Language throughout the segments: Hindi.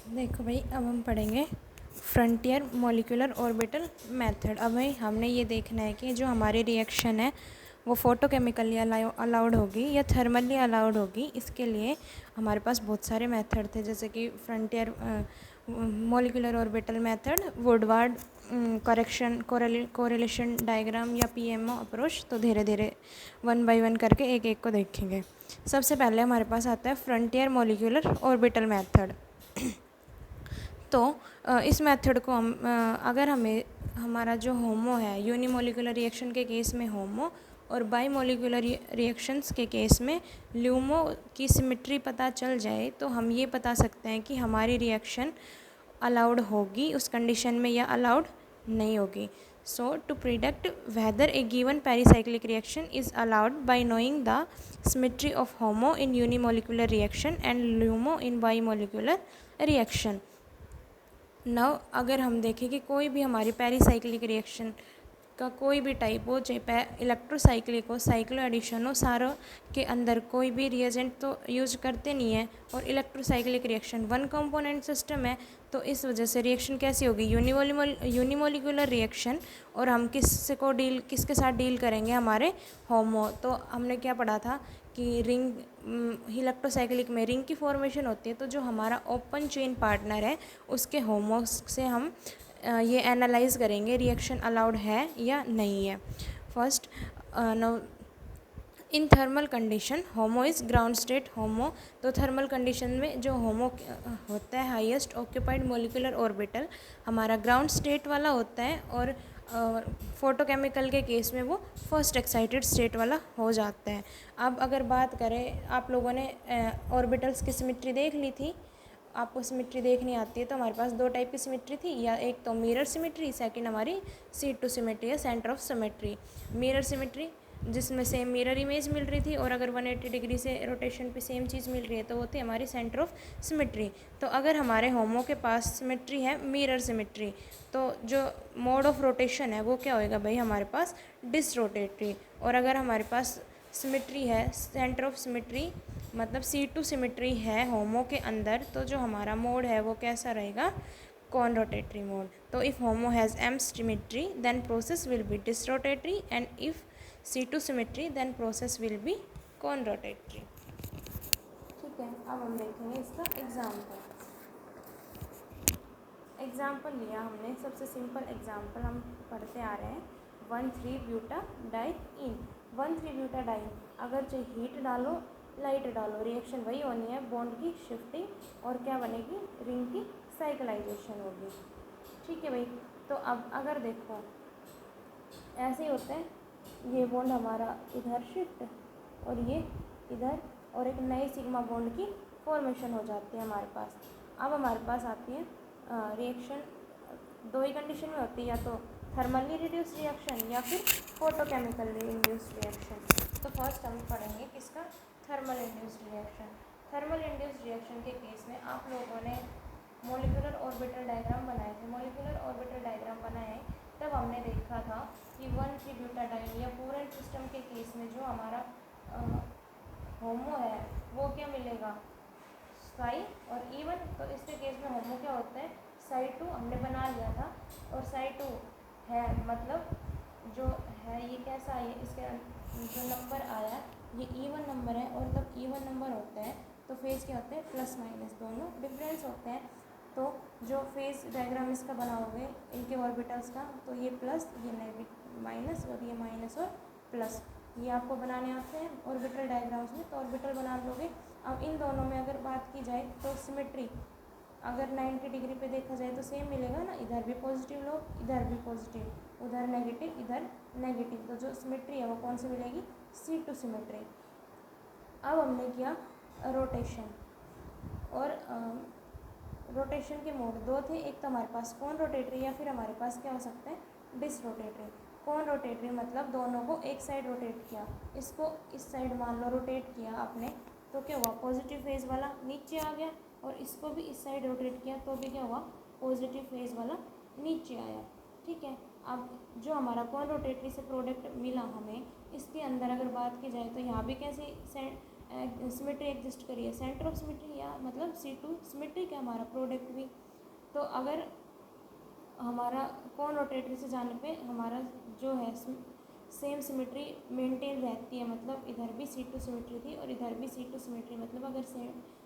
देखो भाई, अब हम पढ़ेंगे फ्रंटियर मॉलिक्यूलर ऑर्बिटल मेथड। अब भाई हमने ये देखना है कि जो हमारी रिएक्शन है वो फोटोकेमिकली अलाउड होगी या थर्मली अलाउड होगी। इसके लिए हमारे पास बहुत सारे मेथड थे, जैसे कि frontier molecular orbital method, Woodward correction correlation diagram या पीएमओ अप्रोच। तो धीरे धीरे वन बाय वन करके एक एक को देखेंगे। सबसे पहले हमारे पास आता है फ्रंटियर मॉलिक्यूलर ऑर्बिटल मेथड। तो इस मेथड को हम अगर हमें हमारा जो होमो है यूनिमोलिकुलर रिएक्शन के केस में होमो और बाईमोलिकुलर रिएक्शंस के केस में ल्यूमो की सिमेट्री पता चल जाए तो हम ये बता सकते हैं कि हमारी रिएक्शन अलाउड होगी उस कंडीशन में या अलाउड नहीं होगी। So to predict whether a given pericyclic reaction is allowed by knowing the symmetry of HOMO in unimolecular reaction and LUMO in bimolecular reaction. Now अगर हम देखें कि कोई भी हमारी पेरीसाइक्लिक रिएक्शन का कोई भी टाइप हो, चाहे इलेक्ट्रोसाइक्लिक हो, साइक्लो एडिशन हो, सारों के अंदर कोई भी रिएजेंट तो यूज करते नहीं है और electrocyclic reaction one component system है। तो इस वजह से रिएक्शन कैसी होगी, यूनिमोलिकुलर रिएक्शन। और हम किसके साथ डील करेंगे, हमारे होमो। तो हमने क्या पढ़ा था कि रिंग इलेक्ट्रोसाइक्लिक में रिंग की फॉर्मेशन होती है, तो जो हमारा ओपन चेन पार्टनर है उसके होमो से हम ये एनालाइज करेंगे रिएक्शन अलाउड है या नहीं है। First, no in thermal condition homo is ground state होमो। तो थर्मल कंडीशन में जो होमो होता है हाईएस्ट ऑक्यूपाइड मॉलिक्यूलर ऑर्बिटल हमारा ग्राउंड स्टेट वाला होता है, और फोटोकेमिकल के केस में वो फर्स्ट एक्साइटेड स्टेट वाला हो जाता है। अब अगर बात करें, आप लोगों ने ऑर्बिटल्स की सिमेट्री देख ली थी। आपको सिमेट्री देखनी आती है तो हमारे पास दो टाइप की सिमेट्री थी, या एक तो मिरर सिमेट्री, सेकंड हमारी C2 सिमेट्री या centre of symmetry. Mirror symmetry जिसमें सेम मिरर इमेज मिल रही थी और अगर 180 डिग्री से रोटेशन पे सेम चीज़ मिल रही है तो वो थी हमारी सेंटर ऑफ सिमेट्री। तो अगर हमारे होमो के पास सिमेट्री है मिरर सिमेट्री, तो जो मोड ऑफ रोटेशन है वो क्या होएगा भाई, हमारे पास डिसरोटेटरी। और अगर हमारे पास सिमेट्री है सेंटर ऑफ सिमेट्री मतलब C2 सिमेट्री है होमो के अंदर, तो जो हमारा मोड है वो कैसा रहेगा, कॉन रोटेटरी मोड। तो if HOMO has M symmetry then process will be disrotatory, and if C2 symmetry then process will be conrotatory. ठीक है, अब हम देखेंगे इसका एग्जाम्पल लिया हमने। सबसे सिंपल एग्जाम्पल हम पढ़ते आ रहे हैं 1,3-ब्यूटाडाइन। 1,3-ब्यूटाडाइन अगर चाहे हीट डालो लाइट डालो रिएक्शन वही होनी है, बॉन्ड की शिफ्टिंग और क्या बनेगी, रिंग की साइक्लाइजेशन होगी। ठीक है भाई। तो अब अगर देखो ऐसे ही होता है, ये बॉन्ड हमारा इधर शिफ्ट और ये इधर, और एक नई सिग्मा बॉन्ड की फॉर्मेशन हो जाती है हमारे पास। अब हमारे पास आती है रिएक्शन, दो ही कंडीशन में होती है, या तो थर्मली रिड्यूस रिएक्शन या फिर फोटोकेमिकली इंड्यूस रिएक्शन। तो फर्स्ट हम पढ़ेंगे किसका, thermal induced reaction. Thermal induced reaction के केस में आप लोगों ने मॉलिक्यूलर ऑर्बिटल डायग्राम बनाए थे। मॉलिक्यूलर ऑर्बिटल डायग्राम बनाए तब हमने देखा था कि 1,3-ब्यूटाडाइन या पूरे सिस्टम के केस में जो हमारा होमो है वो क्या मिलेगा, साई और E1। तो इसके केस में होमो क्या होता है, साई2 हमने बना लिया था, और साई2 है मतलब जो है ये कैसा है, इसके जो नंबर आया ये E1 नंबर है, और तब E1 नंबर होता है तो फेज क्या होते हैं, प्लस माइनस दोनों डिफरेंस होते हैं। तो जो फेज डायग्राम इसका बनाओगे इनके ऑर्बिटल्स का, तो ये प्लस ये नेगेटिव माइनस और ये माइनस और प्लस, ये आपको बनाने आते हैं ऑर्बिटल डायग्राम्स में, तो ऑर्बिटल बना लोगे। अब इन दोनों में अगर बात की जाए तो सिमेट्री अगर 90 डिग्री पे देखा जाए तो सेम मिलेगा ना, इधर भी पॉजिटिव लो इधर भी पॉजिटिव, उधर नेगेटिव इधर नेगेटिव, तो जो सिमेट्री है वो कौन सी मिलेगी, C2 सिमेट्री। अब हमने किया रोटेशन, और रोटेशन के मोड दो थे, एक तो हमारे पास कॉन रोटेटरी या फिर हमारे पास क्या हो सकता है डिस रोटेटरी। कॉन रोटेटरी मतलब दोनों को एक साइड रोटेट किया, इसको इस साइड मान लो रोटेट किया आपने, तो क्या हुआ, पॉजिटिव फेज वाला नीचे आ गया, और इसको भी इस साइड रोटेट किया तो भी क्या हुआ, पॉजिटिव फेज वाला नीचे आया। ठीक है। अब जो हमारा कॉन रोटेटरी से प्रोडक्ट मिला हमें, इसके अंदर अगर बात की जाए तो यहाँ भी कैसे सिमेट्री एग्जिस्ट करी है, सेंटर ऑफ सिमेट्री या मतलब C2 सिमेट्रिक है हमारा प्रोडक्ट भी। तो अगर हमारा कौन रोटेटरी से जाने पे हमारा जो है सेम सिमेट्री मेंटेन रहती है, मतलब इधर भी C2 सिमेट्री थी और इधर भी C2 सिमेट्री, मतलब अगर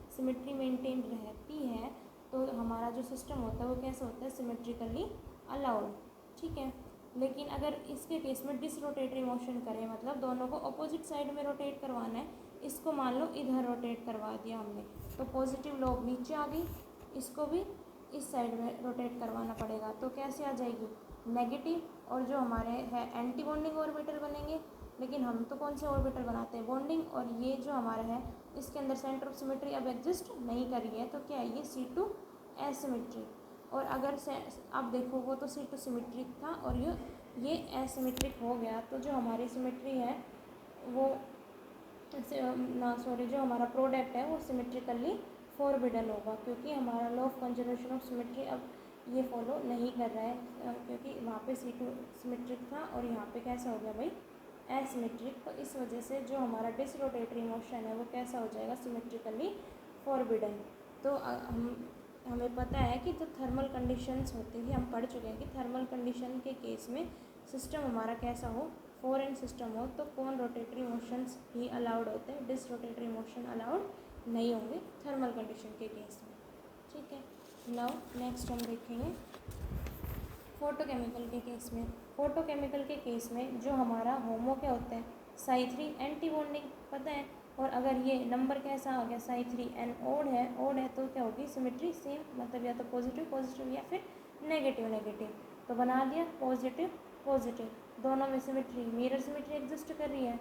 सिमेट्री मेंटेन रहती है तो हमारा जो सिस्टम होता है वो कैसा होता है, सिमेट्रिकली अलाउड। ठीक है, लेकिन अगर इसके केस में डिसरोटेटरी मोशन करें, मतलब दोनों को अपोजिट साइड में रोटेट करवाना है, इसको मान लो इधर रोटेट करवा दिया हमने, तो पॉजिटिव लोब नीचे आ गई, इसको भी इस साइड में रोटेट करवाना पड़ेगा, तो कैसे आ जाएगी, नेगेटिव। और जो हमारे है एंटी बॉन्डिंग ऑर्बिटल बनेंगे, लेकिन हम तो कौन से ऑर्बिटल बनाते हैं, बॉन्डिंग। और ये जो हमारा है इसके अंदर सेंटर ऑफ सिमेट्री अब एग्जिस्ट नहीं करी है, तो क्या है ये C2 एसिमेट्री। और अगर आप देखो वो तो C2 सिमेट्रिक था और ये एसिमेट्रिक हो गया, तो जो हमारी सिमेट्री है वो जो हमारा प्रोडक्ट है वो सिमेट्रिकली फॉरबिडन होगा, क्योंकि हमारा law of conservation of symmetry अब ये फॉलो नहीं कर रहा है, क्योंकि वहाँ पे C2 सिमेट्रिक था और यहाँ पे कैसा हो गया भाई, एसिमेट्रिक। तो इस वजह से जो हमारा डिसरोटेटरी मोशन है वो कैसा हो जाएगा, सिमेट्रिकली फॉरबिडन। तो हमें पता है कि जो थर्मल कंडीशंस होती थी, हम पढ़ चुके हैं कि थर्मल कंडीशन के केस में सिस्टम हमारा कैसा हो, फॉरेन सिस्टम हो, तो कौन रोटेटरी मोशंस ही अलाउड होते हैं, डिसरोटेटरी मोशन अलाउड नहीं होंगे थर्मल कंडीशन के केस में। ठीक है, नाउ नेक्स्ट हम देखेंगे फोटोकेमिकल के केस में। फोटोकेमिकल के केस में जो हमारा होमो क्या होता है, Psi3 एंटी बॉन्डिंग पता है, और अगर ये नंबर कैसा आ गया Psi3 ओड है तो क्या होगी, सिमेट्री सेम, मतलब या तो पॉजिटिव पॉजिटिव या फिर नेगेटिव नेगेटिव। तो बना दिया पॉजिटिव पॉजिटिव, दोनों में सिमेट्री, मिरर सिमेट्री एग्जिस्ट कर रही है,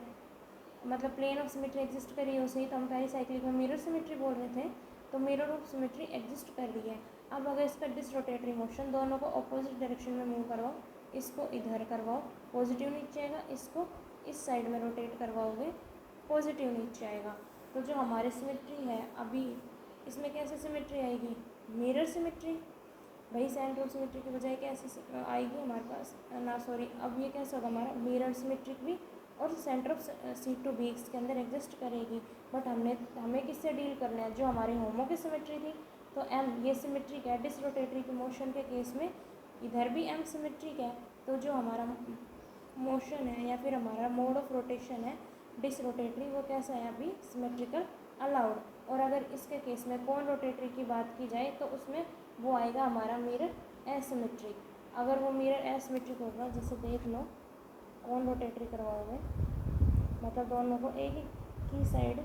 मतलब प्लेन ऑफ सिमेट्री एग्जिस्ट कर रही है, उसे ही तो हम पेरिसाइक्लिक में मिरर सिमेट्री बोल रहे थे, तो मिरर ऑफ सिमेट्री एग्जिस्ट कर रही है। अब अगर इसका डिसरोटेटरी मोशन, दोनों को अपोजिट डायरेक्शन में मूव करवाओ, इसको इधर करवाओ, पॉजिटिव नीचे आएगा, इसको इस साइड में रोटेट करवाओगे, पॉजिटिव नीचे आएगा। तो जो हमारी सिमेट्री है अभी इसमें कैसे सिमेट्री आएगी, मिरर सिमेट्री भाई, सेंटर ऑफ सिमेट्री की बजाय कैसे आएगी हमारे पास अब ये कैसा होगा हमारा मिरर सिमेट्रिक भी, और सेंटर ऑफ C2 भी इसके अंदर एग्जिस्ट करेगी। बट हमें किससे डील करना है, जो हमारी होमो की सिमेट्री थी, तो M ये सिमेट्रिक है, डिसरोटेटरी के मोशन के केस में इधर भी M सिमेट्रिक है, तो जो हमारा मोशन है या फिर हमारा मोड ऑफ रोटेशन है डिसरोटेटरी, वो कैसा है अभी, सिमेट्रिकल अलाउड। और अगर इसके केस में कौन रोटेटरी की बात की जाए तो उसमें वो आएगा हमारा मिरर एसिमेट्रिक। अगर वो मिरर एसिमेट्रिक होगा, जैसे देख लो कौन रोटेटरी करवाओगे, मतलब दोनों को एक ही साइड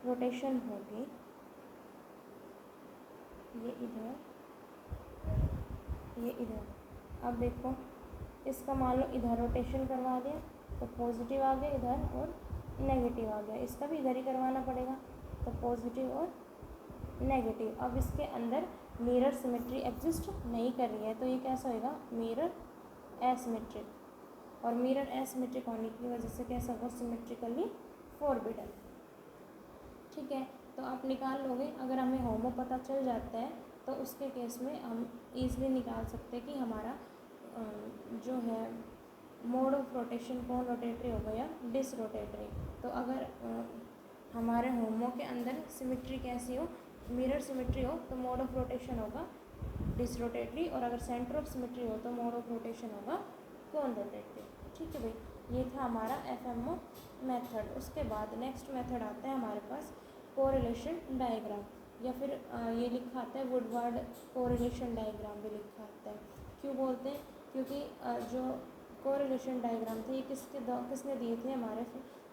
रोटेशन होगी, ये इधर ये इधर। अब देखो इसका मान लो इधर रोटेशन करवा दिया तो पॉजिटिव आ गया इधर और नेगेटिव आ गया, इसका भी इधर ही करवाना पड़ेगा, तो पॉजिटिव और नेगेटिव। अब इसके अंदर मिरर सिमेट्री एग्जिस्ट नहीं कर रही है, तो ये कैसा होगा, मिरर एसिमेट्रिक, और मिरर एसिमेट्रिक होने की वजह से कैसा होगा, सिमेट्रिकली फॉरबिडन। ठीक है, तो आप निकाल लोगे, अगर हमें होमो पता चल जाता है तो उसके केस में हम ईज़िली निकाल सकते हैं कि हमारा जो है मोड ऑफ रोटेशन कौन रोटेटरी होगा या डिसरोटेटरी। तो अगर हमारे होमो के अंदर सिमेट्री कैसी हो, मिरर सिमेट्री हो, तो मोड ऑफ रोटेशन होगा डिसरोटेटरी, और अगर सेंटर ऑफ सिमेट्री हो तो मोड ऑफ रोटेशन होगा कौन रोटेटरी। ठीक है भाई, ये था हमारा FMO मेथड। उसके बाद नेक्स्ट मेथड आता है हमारे पास कोरिलेशन डायग्राम, या फिर ये लिखा आता है वुडवार्ड कोरिलेशन डायग्राम भी लिखा आता है। क्यों बोलते हैं, क्योंकि जो कोरिलेशन डायग्राम थे ये किसने दिए थे, हमारे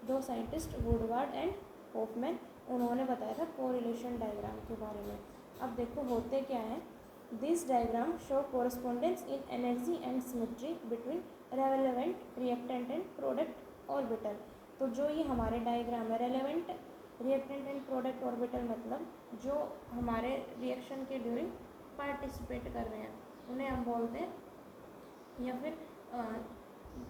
दो साइंटिस्ट वुडवार्ड एंड होफमैन, उन्होंने बताया था कोरिलेशन डायग्राम के बारे में। अब देखो होते क्या है, this diagram show correspondence in energy and symmetry between relevant reactant and product orbital. तो जो ये हमारे डायग्राम है, relevant reactant and product orbital, मतलब जो हमारे रिएक्शन के ड्यूरिंग पार्टिसिपेट कर रहे हैं उन्हें हम बोलते हैं, या फिर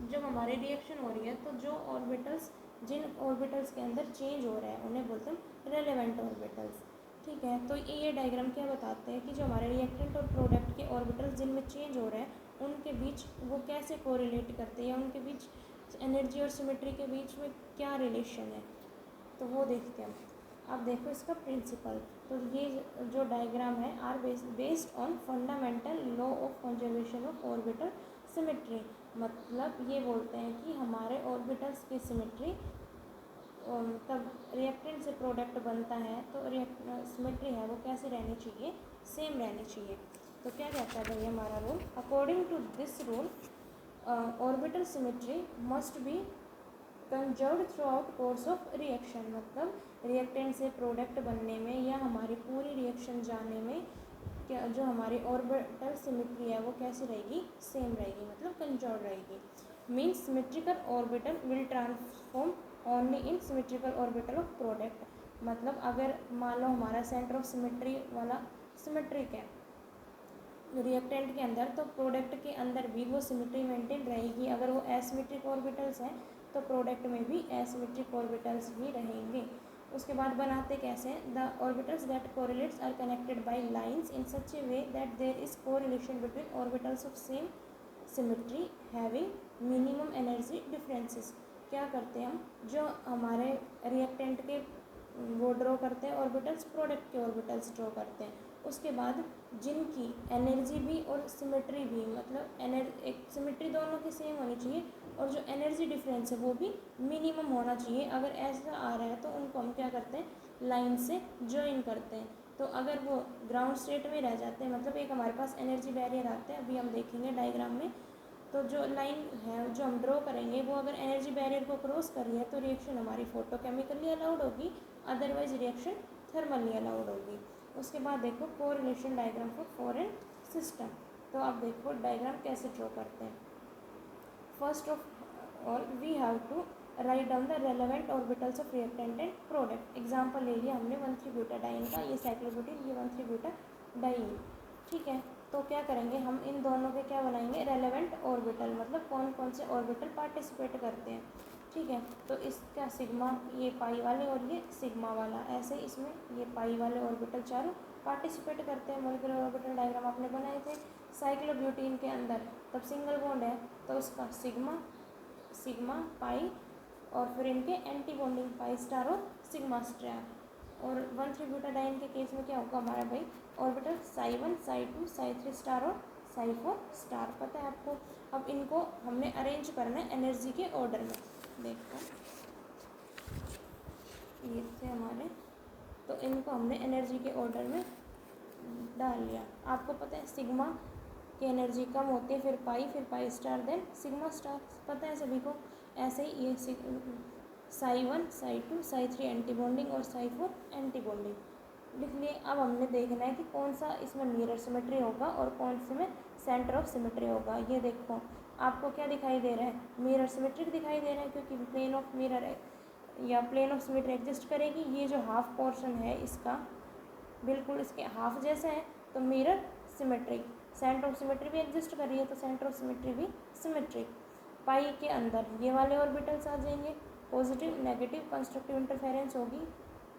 जब हमारी रिएक्शन हो रही है तो जो ऑर्बिटल्स, जिन ऑर्बिटल्स के अंदर चेंज हो रहा है उन्हें बोलते हैं रेलेवेंट ऑर्बिटल्स। ठीक है, तो ये डायग्राम क्या बताते हैं कि जो हमारे रिएक्टेंट और प्रोडक्ट के ऑर्बिटल्स जिनमें चेंज हो रहे हैं उनके बीच वो कैसे कोरिलेट करते हैं, या उनके बीच एनर्जी और सिमेट्री के बीच में क्या रिलेशन है, तो वो देखते हैं। अब देखो इसका प्रिंसिपल, तो ये जो डायग्राम है are based on fundamental law of conservation of orbital symmetry. मतलब ये बोलते हैं कि हमारे ऑर्बिटल्स की सिमेट्री, तब रिएक्टेंट से प्रोडक्ट बनता है तो सिमेट्री है वो कैसे रहनी चाहिए, सेम रहनी चाहिए। तो क्या कहता है भाई हमारा rule, according to this rule orbital symmetry must be conserved throughout course of reaction. मतलब रिएक्टेंट से प्रोडक्ट बनने में या हमारी पूरी रिएक्शन जाने में क्या जो हमारी ऑर्बिटल सिमेट्री है वो कैसी रहेगी, सेम रहेगी, मतलब कंजर्व रहेगी। Means symmetrical orbital will transform only in symmetrical orbital of product. मतलब अगर मान लो हमारा सेंटर ऑफ सिमेट्री वाला सिमेट्रिक है रिएक्टेंट के अंदर, तो प्रोडक्ट के अंदर भी वो सिमेट्री मेंटेन रहेगी। अगर वो एसिमेट्रिक ऑर्बिटल्स हैं तो प्रोडक्ट में भी एसिमेट्रिक ऑर्बिटल्स ही रहेंगे। उसके बाद बनाते कैसे हैं, the orbitals that correlates are connected by lines in such a way that there is correlation between orbitals of same symmetry having minimum energy differences. क्या करते हैं हम, जो हमारे रिएक्टेंट के वो ड्रॉ करते हैं ऑर्बिटल्स, प्रोडक्ट के ऑर्बिटल्स ड्रॉ करते हैं। उसके बाद जिनकी एनर्जी भी और सिमेट्री भी, मतलब एक सिमेट्री दोनों की सेम होनी चाहिए और जो एनर्जी डिफरेंस है वो भी मिनिमम होना चाहिए। अगर ऐसा आ रहा है तो उनको हम क्या करते हैं, लाइन से ज्वाइन करते हैं। तो अगर वो ग्राउंड स्टेट में रह जाते हैं, मतलब एक हमारे पास एनर्जी बैरियर आता है, अभी हम देखेंगे डायग्राम में, तो जो लाइन है जो हम ड्रॉ करेंगे वो अगर एनर्जी बैरियर को क्रॉस कर रही है तो रिएक्शन हमारी फोटोकेमिकली अलाउड होगी, अदरवाइज रिएक्शन थर्मली अलाउड होगी। उसके बाद देखो correlation diagram for foreign system. तो अब देखो डायग्राम कैसे ड्रॉ करते हैं। First of all we have to write down the relevant orbitals of reactant and product. Example ले लिया हमने 1,3-ब्यूटाडाइन का, ये साइक्लोब्यूटेन, ये 1,3-ब्यूटाडाइन। ठीक है, तो क्या करेंगे हम, इन दोनों के क्या बनाएंगे, रेलेवेंट ऑर्बिटल, मतलब कौन कौन से ऑर्बिटल पार्टिसिपेट करते हैं। ठीक है, तो इसका सिग्मा, ये पाई वाले और ये सिग्मा वाला, ऐसे इसमें ये पाई वाले ऑर्बिटल चारों पार्टिसिपेट करते हैं। मॉलिक्यूलर ऑर्बिटल डायग्राम आपने बनाए थे साइक्लोब्यूटेन के अंदर, तब सिंगल बॉन्ड है तो उसका सिग्मा, सिग्मा पाई, और फिर इनके एंटी बॉन्डिंग पाई स्टार और सिग्मा स्टार। और 1,3-ब्यूटाडाइन के केस में क्या होगा हमारा भाई, ऑर्बिटल साई 1, साई 2, साई 3 स्टार और साई 4 स्टार, पता है आपको। अब इनको हमने अरेंज करना है एनर्जी के ऑर्डर में। देखो ये थे हमारे, तो इनको हमने एनर्जी के ऑर्डर में डाल लिया। आपको पता है सिग्मा की एनर्जी कम होती है, फिर pi star, then sigma star, पता है सभी को। ऐसे ही ये साई 1, साई 2, साई 3 एंटी बॉन्डिंग और साई 4 एंटी बॉन्डिंग लिख लिए। अब हमने देखना है कि कौन सा इसमें मिरर सिमेट्री होगा और कौन से में सेंटर ऑफ सिमेट्री होगा। ये देखो आपको क्या दिखाई दे रहा है, मिरर सिमेट्रिक दिखाई दे रहा है, क्योंकि प्लेन ऑफ मिरर या प्लेन ऑफ सिमेट्री एग्जिस्ट करेगी। ये जो हाफ पोर्शन है इसका बिल्कुल इसके हाफ जैसा है, तो mirror symmetric. Centre of symmetry भी एग्जिस्ट कर रही है तो सेंटर ऑफ सिमेट्री भी सिमेट्रिक। पाई के अंदर ये वाले ऑर्बिटल्स आ जाएंगे, पॉजिटिव नेगेटिव कंस्ट्रक्टिव इंटरफेरेंस होगी,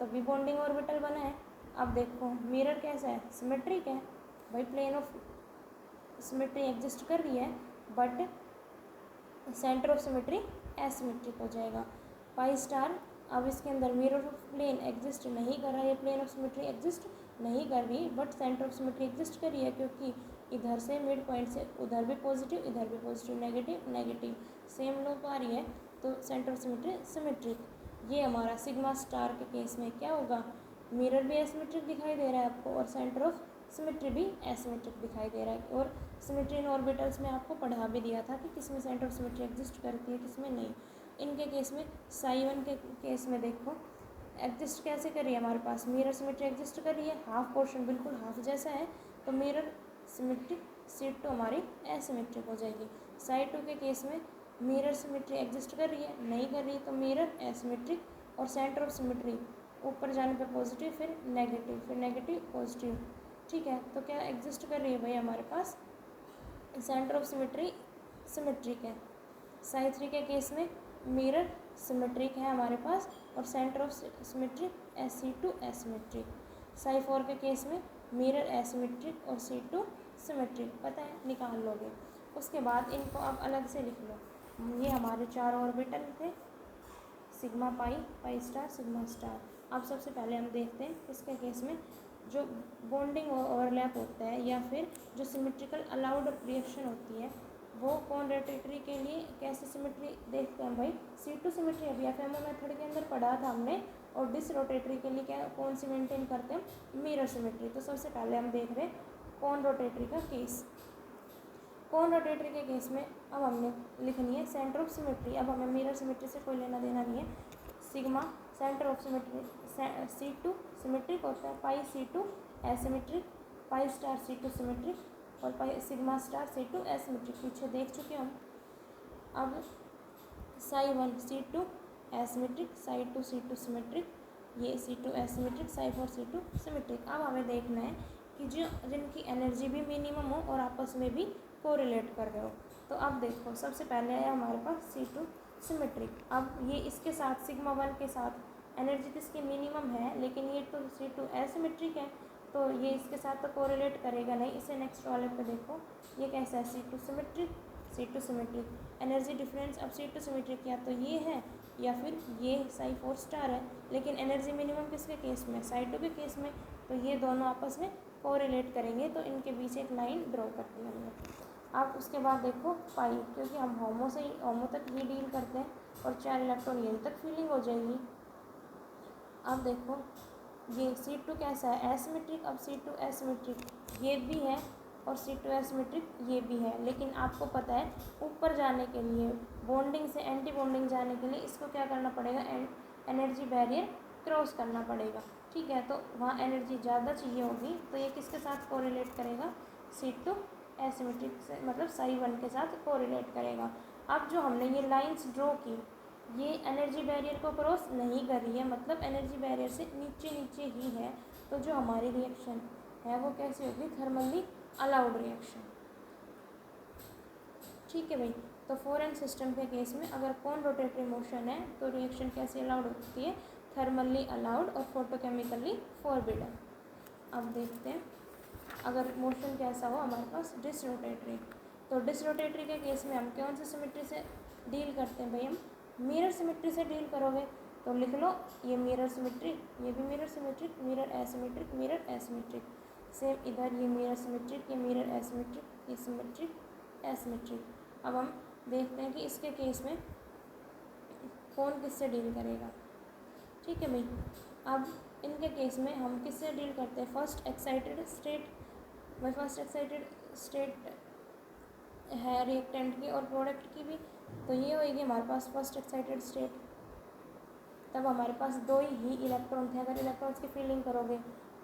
तभी बॉन्डिंग ऑर्बिटल बना है। अब देखो मिरर कैसा है, सिमेट्रिक है भाई, प्लेन ऑफ सिमेट्री एग्जिस्ट कर रही है but centre of symmetry asymmetric हो जाएगा। पाई स्टार, अब इसके अंदर मिरर ऑफ प्लेन एग्जिस्ट नहीं कर रहा है, प्लेन ऑफ सिमेट्री एग्जिस्ट नहीं कर रही, but centre of symmetry exist कर रही है, क्योंकि इधर से मिड पॉइंट से उधर भी पॉजिटिव, इधर भी पॉजिटिव, नेगेटिव नेगेटिव, सेम लोग आ रही है, तो सेंटर ऑफ सिमेट्री सिमेट्रिक। ये हमारा सिग्मा स्टार के केस में क्या होगा, मिरर भी एसिमेट्रिक दिखाई दे रहा है आपको और सेंटर ऑफ सिमेट्री भी एसिमेट्रिक दिखाई दे रहा है। और सिमेट्री इन ऑर्बिटल्स में आपको पढ़ा भी दिया था कि किसमें सेंटर ऑफ सिमेट्री एग्जिस्ट करती है, किसमें नहीं। इनके केस में साई 1 के केस में देखो एग्जिस्ट कैसे कर रही है, हमारे पास मिरर सिमेट्री एग्जिस्ट कर रही है, हाफ पोर्शन बिल्कुल हाफ जैसा है, तो मिरर सिमेट्रिक C2 हमारी एसिमेट्रिक हो जाएगी। साई 2 के केस में मिरर सिमेट्री एग्जिस्ट कर रही है, नहीं कर रही, तो मिरर एसिमेट्रिक और सेंटर ऑफ सिमेट्री ऊपर जाने पे पॉजिटिव, फिर नेगेटिव पॉजिटिव। ठीक है, तो क्या एग्जिस्ट कर रही है भाई हमारे पास, सेंटर ऑफ सिमेट्री सिमेट्रिक है। साई 3 के केस में मिरर सिमेट्रिक है हमारे पास और centre of symmetry C2 asymmetric. Sai 4 के केस में मिरर एसिमेट्रिक और C2 सिमेट्रिक, पता है, निकाल लोगे। उसके बाद इनको आप अलग से लिख लो, ये हमारे 4 ऑर्बिटल थे, sigma pi, pi star, sigma star. अब सबसे पहले हम देखते हैं इसके केस में जो बॉन्डिंग ओवरलैप होता है या फिर जो सिमेट्रिकल अलाउड रिएक्शन होती है वो कौन रोटेटरी के लिए कैसे सिमेट्री देखते हैं भाई। C2 सिमेट्री अभी एफएमओ मेथड के अंदर पढ़ा था हमने, और डिस रोटेटरी के लिए क्या कौन सी मेंटेन करते हैं, मिरर सिमेट्री। तो सबसे पहले हम देख रहे हैं कौन रोटेटरी का केस। कौन रोटेटरी के केस में अब हमने लिखनी है सेंटर ऑफ सिमेट्री। अब हमें मिरर सिमेट्री से कोई लेना देना नहीं है। Sigma centre of symmetry, C2 symmetric होता है, पाई C2 asymmetric, pi star C2 symmetric और pi sigma star C2 asymmetric, पीछे देख चुके हम। अब Sai 1 C2 asymmetric, Sai 2 C2 symmetric, ये C2 asymmetric, Sai 4 C2 symmetric. अब हमें देखना है कि जो जिनकी एनर्जी भी मिनिमम हो और आपस में भी कोरिलेट कर रहे हो। तो अब देखो सबसे पहले आया हमारे पास C2 सिमेट्रिक। अब ये इसके साथ सिग्मा 1 के साथ एनर्जी किसकी मिनिमम है, लेकिन ये तो C2 एसिमेट्रिक है तो ये इसके साथ तो कोरिलेट करेगा नहीं। इसे नेक्स्ट वाले पे देखो, ये कैसा है C2 symmetric, C2 symmetric, energy difference अब C2 सिमेट्रिक या तो ये है या फिर ये साई 4 स्टार है, लेकिन एनर्जी मिनिमम किसके केस में, साई 2 के केस में। तो ये दोनों आपस में कोरिलेट करेंगे, तो इनके बीच एक लाइन ड्रॉ कर दी हमने। अब उसके बाद देखो पाई, क्योंकि हम होमो तक ही डील करते हैं और 4 इलेक्ट्रॉन यहीं तक फिलिंग हो जाएगी। अब देखो ये C2 कैसा है, एसिमेट्रिक। अब C2 एसिमेट्रिक ये भी है और C2 एसिमेट्रिक ये भी है, लेकिन आपको पता है ऊपर जाने के लिए, बॉन्डिंग से एंटी बॉन्डिंग जाने के लिए इसको क्या करना पड़ेगा, एनर्जी बैरियर क्रॉस करना पड़ेगा। ठीक है, तो वहाँ एनर्जी ज़्यादा चाहिए होगी, तो ये किसके साथ कोरिलेट करेगा, C2 एसिमेट्रिक से, मतलब साई 1 के साथ कोरिलेट करेगा। अब जो हमने ये लाइंस ड्रॉ की ये एनर्जी बैरियर को क्रॉस नहीं कर रही है, मतलब एनर्जी बैरियर से नीचे नीचे ही है। तो जो हमारी रिएक्शन है वो कैसी होगी, थर्मली अलाउड रिएक्शन। ठीक है भाई। तो 4n सिस्टम के केस में अगर कौन रोटेटरी मोशन है तो रिएक्शन कैसे अलाउड होती है, थर्मली अलाउड और फोटोकेमिकली फॉरबिडन। अब देखते हैं अगर मोशन कैसा हो हमारे पास डिसरोटेटरी। तो डिसरोटेटरी के केस में हम कौन सी सिमेट्री से डील करते हैं भाई, हम मिरर सिमेट्री से डील करोगे। तो लिख लो ये मिरर सिमेट्रिक, ये भी mirror symmetric, mirror asymmetric, mirror asymmetric. Same इधर ये मिरर सिमेट्रिक, ये मिरर एसिमेट्रिक, ये सिमेट्रिक एसिमेट्रिक। अब हम देखते हैं कि इसके केस में कौन किससे डील करेगा। ठीक है भाई। अब इनके केस में हम किससे डील करते हैं, फर्स्ट एक्साइटेड स्टेट। भाई फर्स्ट एक्साइटेड स्टेट है रिएक्टेंट की और प्रोडक्ट की भी, तो ये होगी हमारे पास फर्स्ट एक्साइटेड स्टेट। तब हमारे पास 2 ही इलेक्ट्रॉन थे। अगर इलेक्ट्रॉन्स की फीलिंग करोगे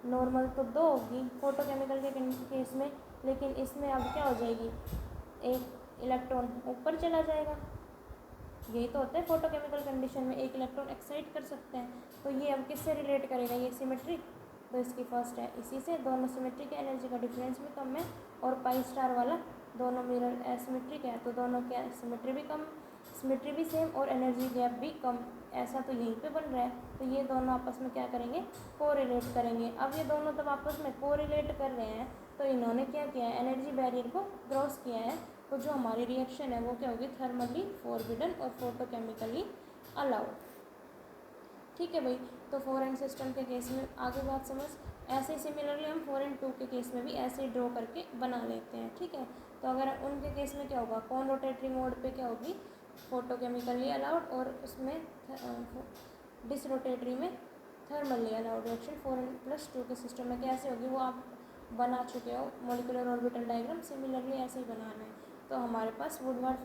नॉर्मल तो 2 होगी फोटोकेमिकल के केस में, लेकिन इसमें अब क्या हो जाएगी, एक इलेक्ट्रॉन ऊपर चला जाएगा। यही तो होता है फोटोकेमिकल कंडीशन में, एक इलेक्ट्रॉन एक्साइट कर सकते हैं। तो ये अब किससे रिलेट करेगा, ये सिमेट्रिक, तो इसकी फर्स्ट है, इसी से दोनों सिमेट्रिक है, एनर्जी का डिफरेंस भी कम है। और पाई स्टार वाला दोनों मिरर एसिमेट्रिक है, तो दोनों क्या सिमेट्री भी कम, सिमेट्री भी सेम और एनर्जी गैप भी कम, ऐसा तो यहीं पे बन रहा है। तो ये दोनों आपस में क्या करेंगे, कोरिलेट करेंगे। अब ये दोनों तब आपस में कोरिलेट कर रहे हैं तो इन्होंने क्या किया है, एनर्जी बैरियर को क्रॉस किया है। तो जो हमारी रिएक्शन है वो क्या होगी, थर्मली फॉरबिडन और फोटोकेमिकली अलाउड। ठीक है भाई। तो 4n सिस्टम के केस में आगे बात समझ। ऐसे ही सिमिलरली हम 4n2 के केस में भी ऐसे ही ड्रॉ करके बना लेते हैं। ठीक है, तो अगर उनके केस में क्या होगा, कौन रोटेटरी मोड पे क्या होगी, फोटोकेमिकली अलाउड, और उसमें डिसरोटेटरी में थर्मली अलाउड रिएक्शन। 4n+2 के सिस्टम में कैसे होगी वो आप बना चुके हो, मॉलिक्यूलर ऑर्बिटल डायग्राम सिमिलरली ऐसे ही बनाना है। तो हमारे पास वुडवार्ड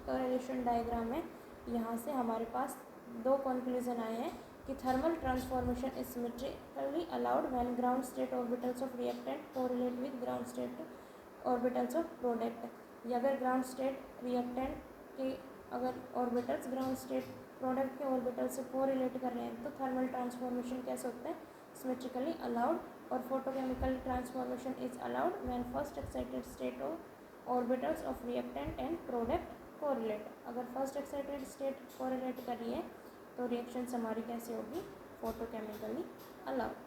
कोरिलेशन डायग्राम है। यहाँ से हमारे पास 2 कंक्लूजन आए हैं कि thermal transformation is symmetrically allowed when ground state orbitals of reactant correlate with ground state orbitals of product. या अगर ग्राउंड स्टेट रिएक्टेंट के अगर ऑर्बिटल्स ग्राउंड स्टेट प्रोडक्ट के ऑर्बिटल से कोरिलेट कर रहे हैं तो थर्मल ट्रांसफॉर्मेशन कैसे होता है, सिमेट्रिकली अलाउड। और photochemical transformation is allowed when first excited state of orbitals of reactant and product correlate. अगर फर्स्ट एक्साइटेड स्टेट कोरिलेट कर रही है तो रिएक्शंस हमारी कैसे होगी, फोटोकेमिकली अलाउड।